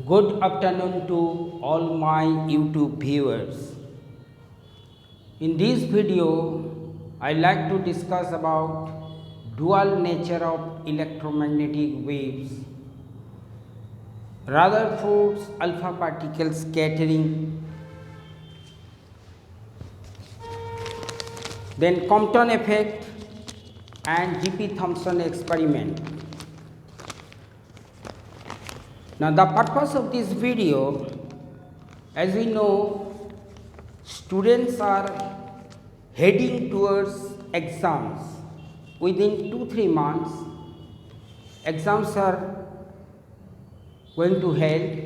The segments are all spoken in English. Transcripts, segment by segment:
Good afternoon to all my YouTube viewers. In this video, I like to discuss about dual nature of electromagnetic waves, Rutherford's alpha particle scattering, then Compton effect and G.P. Thomson experiment. Now the purpose of this video, as we know, students are heading towards exams. Within 2-3 months, exams are going to held.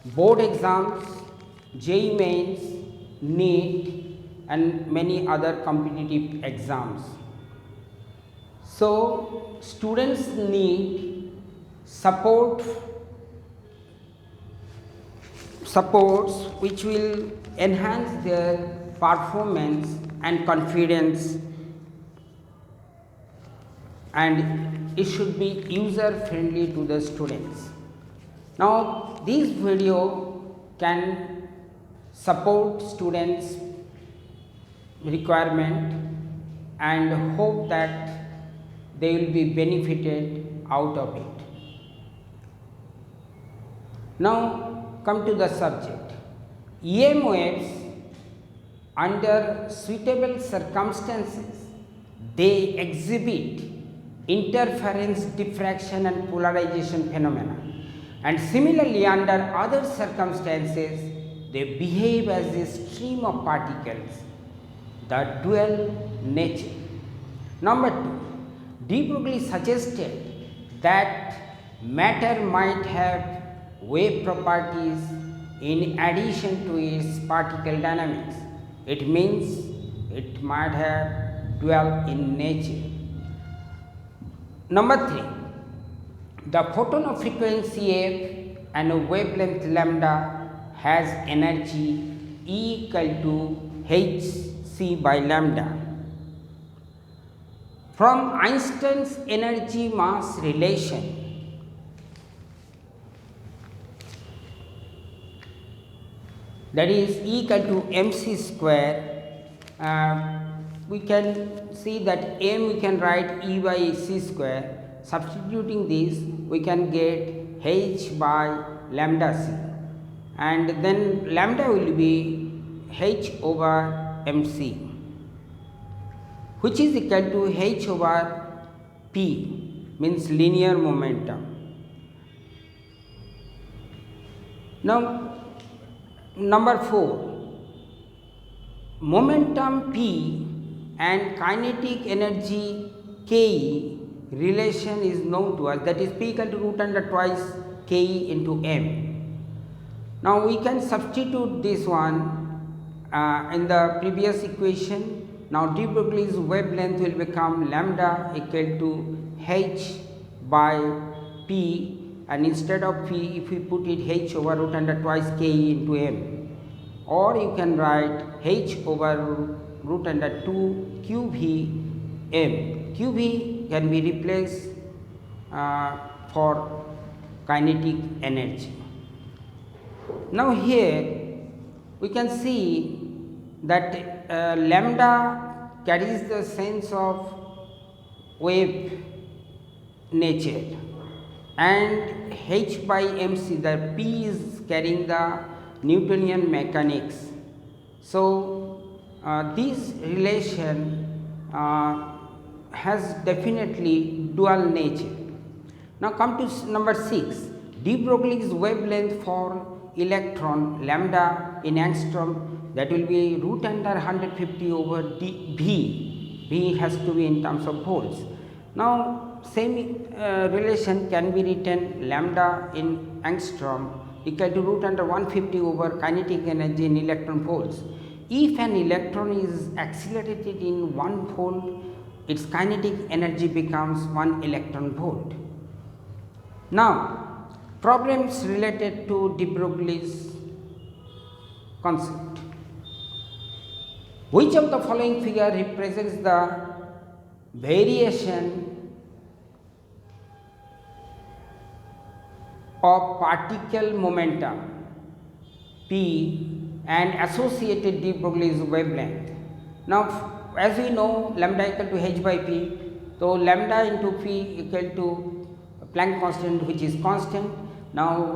Board exams, JEE Mains, NEET and many other competitive exams. So students need supports which will enhance their performance and confidence, and it should be user friendly to the students. Now this video can support students requirement and hope that they will be benefited out of it. Now come to the subject. EM waves, under suitable circumstances, they exhibit interference, diffraction and polarization phenomena, and similarly under other circumstances they behave as a stream of particles, the dual nature. Number 2, de Broglie suggested that matter might have wave properties in addition to its particle dynamics. It means it might have dual in nature. Number 3, the photon of frequency f and a wavelength lambda has energy E equal to hc by lambda. From Einstein's energy mass relation, that is E equal to mc square, we can see that m we can write E by c square. Substituting this, we can get h by lambda c, and then lambda will be h over mc, which is equal to h over p, means linear momentum. Now number 4, momentum p and kinetic energy Ke relation is known to us, that is p equal to root under twice Ke into m. Now we can substitute this one in the previous equation. Now de Broglie's wavelength will become lambda equal to h by p, and instead of p, if we put it h over root under twice Ke into m, or you can write h over root under 2 qv m. Qv can be replaced for kinetic energy. Now here we can see that lambda carries the sense of wave nature, and h by mc, the p is carrying the Newtonian mechanics. So this relation has definitely dual nature. Now come to number 6, de Broglie's wavelength for electron lambda in angstrom, that will be root under 150 over v has to be in terms of volts. Now same relation can be written lambda in angstrom equal to root under 150 over kinetic energy in electron volts. If an electron is accelerated in 1 volt, its kinetic energy becomes 1 electron volt. Now problems related to de Broglie's concept. Which of the following figure represents the variation of particle momentum p and associated de Broglie's wavelength. Now, as we know, lambda equal to h by p, so lambda into p equal to Planck constant, which is constant. Now,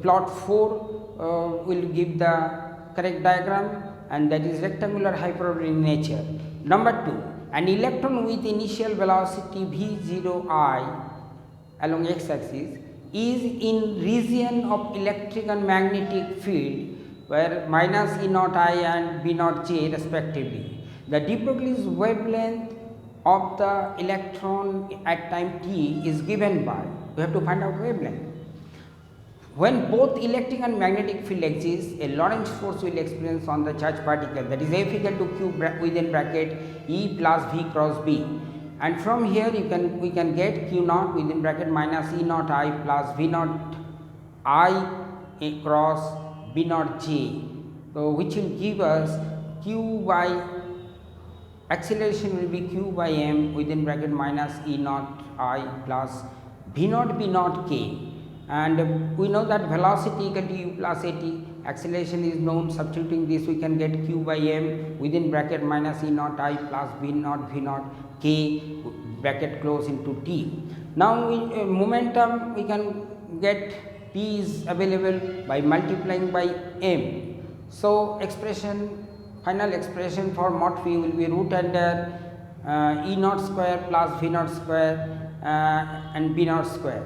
plot 4 will give the correct diagram, and that is rectangular hyperbolic in nature. Number 2, an electron with initial velocity v0I along x axis is in region of electric and magnetic field where minus E naught I and B naught J respectively. The de Broglie's wavelength of the electron at time t is given by, we have to find out wavelength. When both electric and magnetic field exist, a Lorentz force will experience on the charged particle, that is F equal to Q within bracket E plus V cross B, and from here we can get Q naught within bracket minus E naught I plus V naught I cross B naught J, so which will give us Q by acceleration will be Q by m within bracket minus E naught I plus V naught B naught K. And we know that velocity equal to u plus at, acceleration is known. Substituting this, we can get q by m within bracket minus E naught I plus v naught k bracket close into t. Now, momentum we can get p is available by multiplying by m. So, final expression for mod phi will be root under E naught square plus v naught square and b naught square.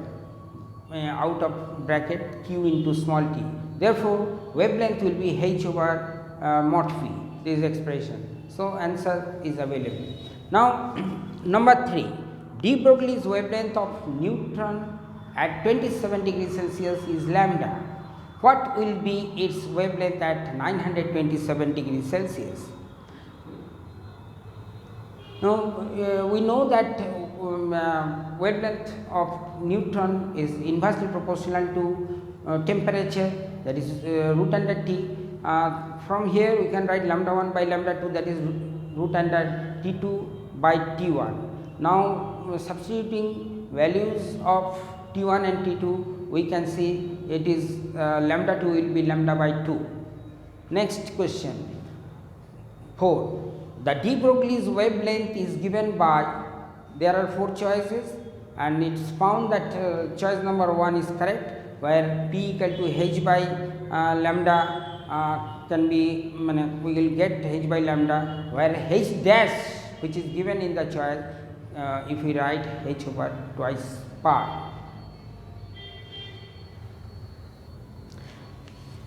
Out of bracket q into small t. Therefore, wavelength will be h over mod phi, this expression. So, answer is available. Now, number 3, de Broglie's wavelength of neutron at 27 degrees Celsius is lambda. What will be its wavelength at 927 degrees Celsius? Now, we know that wavelength of neutron is inversely proportional to temperature, that is root under T. From here we can write lambda 1 by lambda 2, that is root under T2 by T1. Now, substituting values of T1 and T2, we can see it is lambda 2 will be lambda by 2. Next question 4. The de Broglie's wavelength is given by, there are 4 choices, and it is found that choice number 1 is correct, where p equal to h by lambda can be, we will get h by lambda, where h dash which is given in the choice, if we write h over twice pi.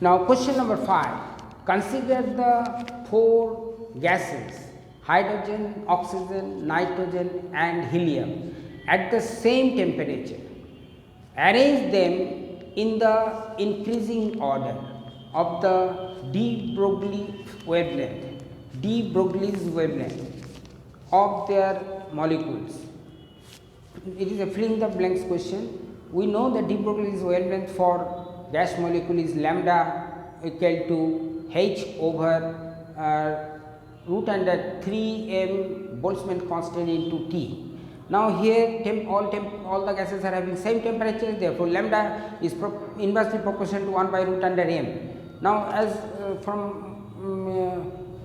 Now, question number 5. Consider the 4 gases, hydrogen, oxygen, nitrogen and helium at the same temperature. Arrange them in the increasing order of the de Broglie's wavelength of their molecules. It is a fill in the blanks question. We know that de Broglie's wavelength for gas molecule is lambda equal to h over root under 3m Boltzmann constant into T. Now, here all the gases are having same temperature, therefore, lambda is inversely proportional to 1 by root under m. Now, as from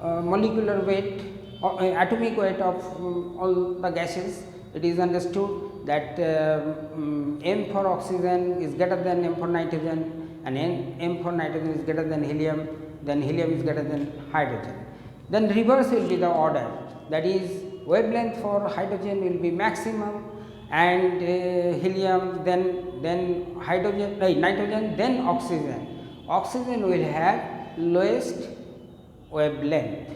molecular weight or atomic weight of all the gases, it is understood that m for oxygen is greater than m for nitrogen, and m for nitrogen is greater than helium, then helium is greater than hydrogen. Then reverse will be the order, that is wavelength for hydrogen will be maximum, and helium, then hydrogen, nitrogen, then oxygen. Oxygen will have lowest wavelength.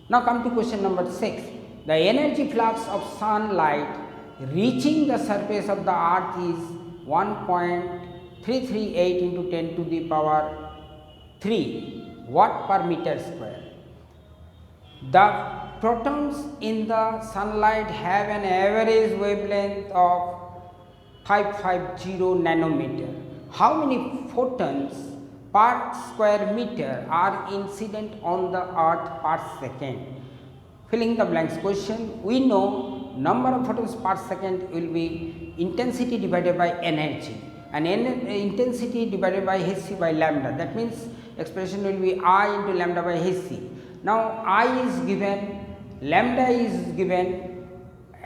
Now, come to question number 6. The energy flux of sunlight reaching the surface of the earth is 1.338 into 10 to the power 3 watt per meter square. The protons in the sunlight have an average wavelength of 550 nanometer. How many photons per square meter are incident on the earth per second? Filling the blanks question, we know number of photons per second will be intensity divided by energy. and intensity divided by hc by lambda. That means expression will be I into lambda by hc. Now I is given, lambda is given,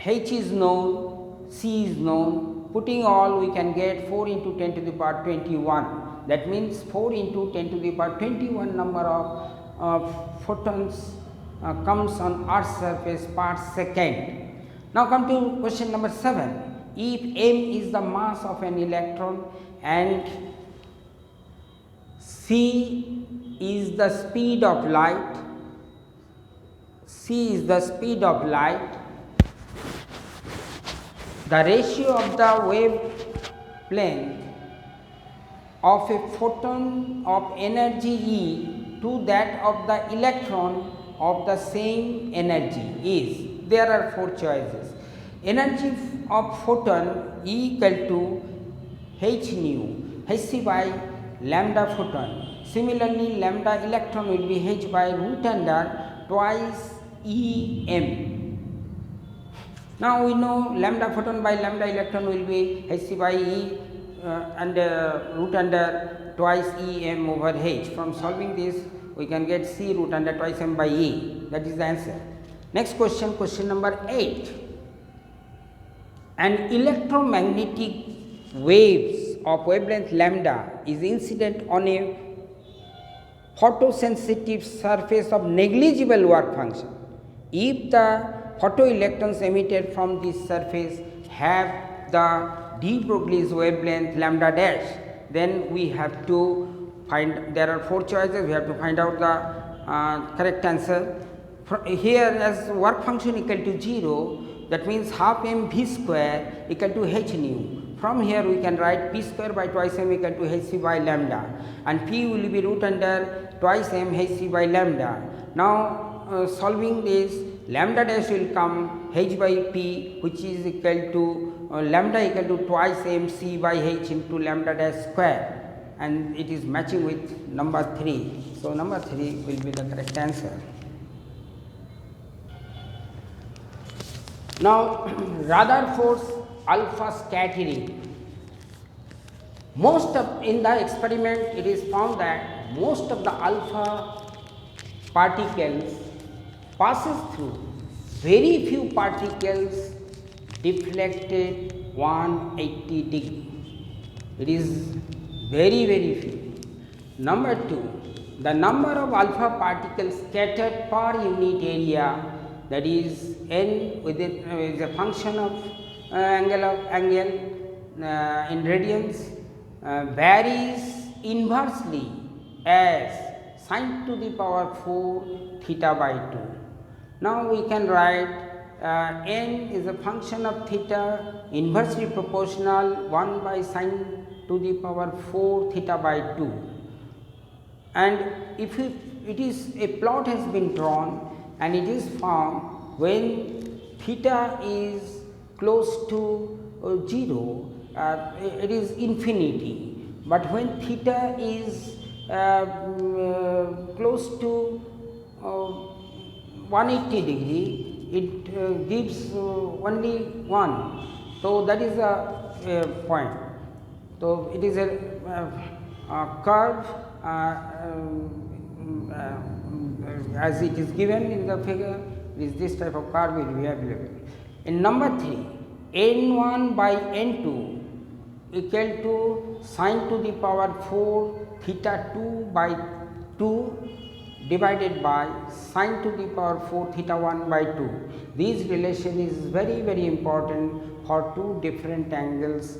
h is known, c is known. Putting all, we can get 4 into 10 to the power 21. That means 4 into 10 to the power 21 number of photons comes on Earth's surface per second. Now come to question number 7. If m is the mass of an electron and c is the speed of light, the ratio of the wavelength of a photon of energy E to that of the electron of the same energy is, there are 4 choices. Energy of photon E equal to h nu, hc by lambda photon. Similarly, lambda electron will be h by root under twice E m. Now we know lambda photon by lambda electron will be hc by E and root under twice E m over h. From solving this, we can get c root under twice m by E. That is the answer. Next question, question number 8. An electromagnetic waves of wavelength lambda is incident on a photosensitive surface of negligible work function. If the photoelectrons emitted from this surface have the de Broglie's wavelength lambda dash, then we have to find, there are 4 choices, we have to find out the correct answer. Here, as work function equal to 0, that means half m v square equal to h nu. From here we can write p square by twice m equal to hc by lambda, and p will be root under twice m hc by lambda. Now solving this, lambda dash will come h by p, which is equal to lambda equal to twice m c by h into lambda dash square, and it is matching with number 3. So number 3 will be the correct answer. Now Rutherford's alpha scattering. Most of, in the experiment it is found that most of the alpha particles passes through, very few particles deflected 180 degree. It is very few. Number 2, the number of alpha particles scattered per unit area, that is n within is a function of angle in radians, varies inversely as sin to the power 4 theta by 2. Now we can write n is a function of theta inversely proportional 1 by sin to the power 4 theta by 2, and if it is a plot has been drawn and it is found when theta is close to 0, it is infinity, but when theta is close to 180 degree, it gives only 1. So that is a point. So it is a curve as it is given in the figure. It is this type of curve will be available. In number 3, n1 by n2 equal to sin to the power 4 theta 2 by 2 divided by sin to the power 4 theta 1 by 2. This relation is very important for 2 different angles,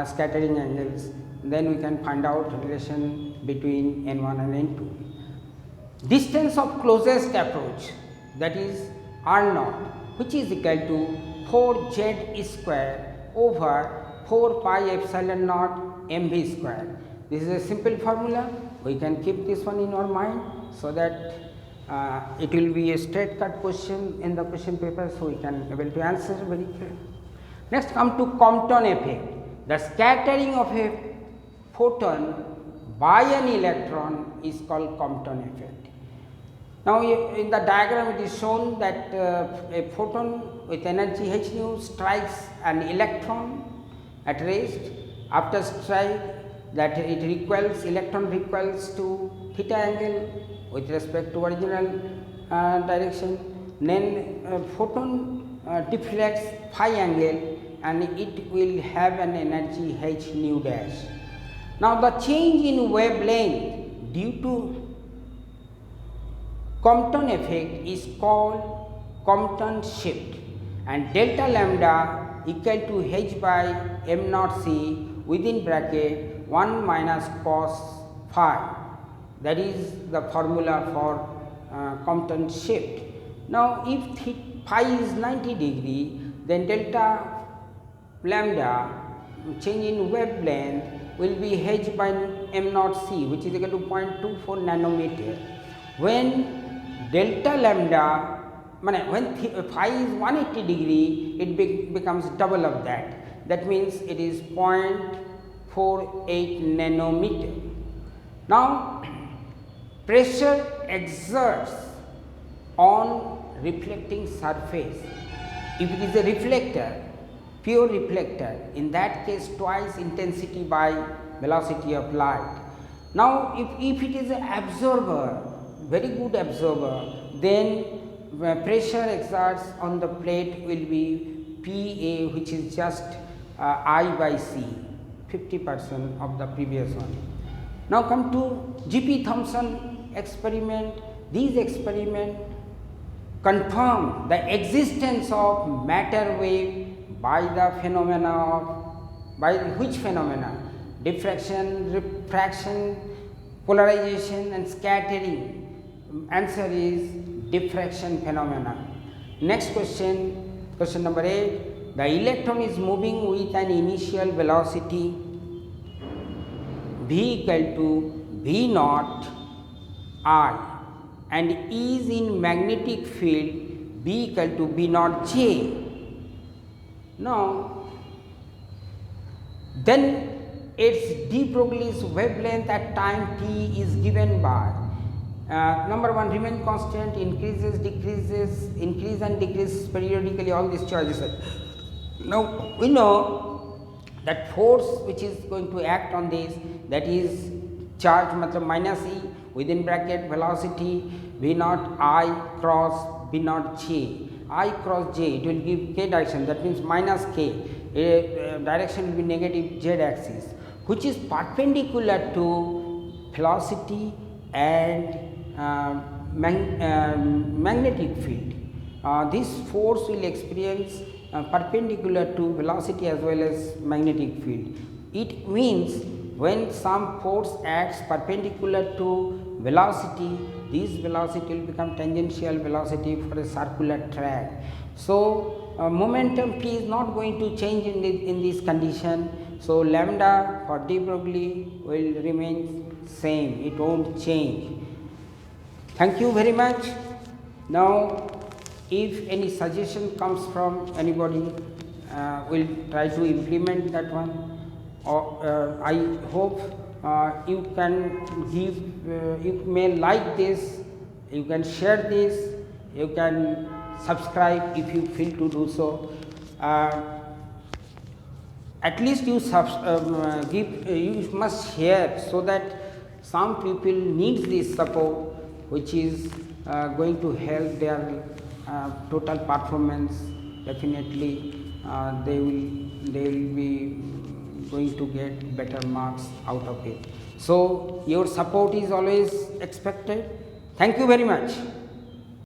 scattering angles. Then we can find out relation between n1 and n2. Distance of closest approach, that is r naught, which is equal to 4z square over 4 pi epsilon naught mv square. This is a simple formula. We can keep this one in our mind so that it will be a straight cut question in the question paper, so we can able to answer very clearly. Next come to Compton effect. The scattering of a photon by an electron is called Compton effect. Now in the diagram it is shown that a photon with energy h nu strikes an electron at rest, After strike, that it recoils, electron recoils to theta angle with respect to original direction, then photon deflects phi angle and it will have an energy h nu dash. Now, the change in wavelength due to Compton effect is called Compton shift, and delta lambda equal to h by m naught c within bracket 1 minus cos phi. That is the formula for Compton shift. Now, if phi is 90 degree, then delta lambda change in wavelength will be h by m naught c, which is equal to 0.24 nanometer. When delta lambda, when phi is 180 degree, it becomes double of that. That means it is 0.48 nanometer. Now, pressure exerts on reflecting surface. If it is a reflector, pure reflector, in that case twice intensity by velocity of light. Now, if it is an absorber, very good absorber, then pressure exerts on the plate will be Pa, which is just I by C, 50% of the previous one. Now, come to G.P. Thomson experiment. These experiments confirm the existence of matter wave by the phenomena of, by which phenomena? Diffraction, refraction, polarization and scattering. Answer is diffraction phenomena. Next question, question number 8. The electron is moving with an initial velocity v equal to v naught I and is in magnetic field b equal to b naught j. Now, then its de Broglie's wavelength at time t is given by number 1 remain constant, increases, decreases, increase and decrease periodically, all these charges. Now, we know that force which is going to act on this, that is charge matlab minus E within bracket velocity v naught I cross b naught j. I cross j, it will give k direction, that means minus k, direction will be negative z axis, which is perpendicular to velocity and magnetic field. This force will experience perpendicular to velocity as well as magnetic field. It means when some force acts perpendicular to velocity, this velocity will become tangential velocity for a circular track. So, momentum p is not going to change in this condition. So, lambda for de Broglie will remain same, it won't change. Thank you very much. Now, if any suggestion comes from anybody, we'll try to implement that one. Or I hope you can give, you may like this, you can share this, you can subscribe if you feel to do so. At least you you must share so that some people need this support, which is going to help their total performance. Definitely they will be going to get better marks out of it. So, your support is always expected. Thank you very much.